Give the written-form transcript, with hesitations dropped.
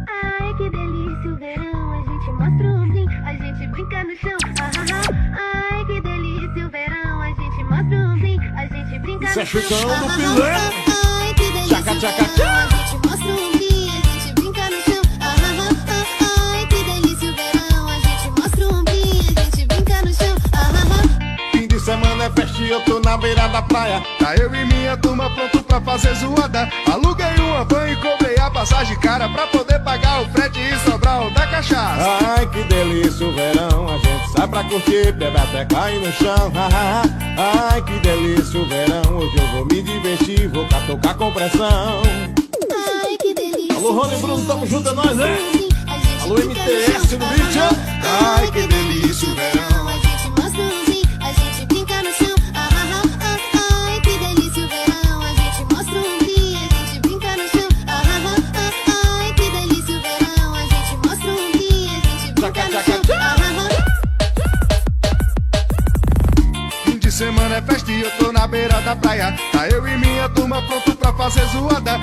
Ai, que delícia o verão, a gente mostra o brim, a gente brinca no chão. Ai, que delícia o verão, a gente mostra o brim, a gente brinca no chão. Isso é chutão do filé. Ai, que delícia Tchaca, o tchaca, verão, a gente mostra o brim, a gente brinca no chão. Ai, que delícia o verão, a gente mostra o brim, a gente brinca no chão. Fim de semana é festa e eu tô na beira da praia. Tá eu e minha turma pronto pra fazer zoada. Aluguei uma van e cobrei a passagem cara pra poder pagar o frete e sobrar o da cachaça. Ai, que delícia o verão, a gente sai pra curtir, bebe até cair no chão. Ai, que delícia o verão, hoje eu vou me divertir, vou catucar com pressão. Ai, que delícia. Alô, Rony e Bruno, tamo junto, é nóis, né? A gente Alô, brinca no MTS chão. no vídeo. Ai, que delícia o verão. A gente mostra o brim, a gente brinca no chão. Ai, que delícia o verão, a gente mostra o brim, a gente brinca no chão. Ai, que delícia o verão, a gente mostra o brim, a gente brinca no chão. Fim de semana é festa e eu tô na beira da praia. Tá eu e minha turma pronto pra fazer zoada.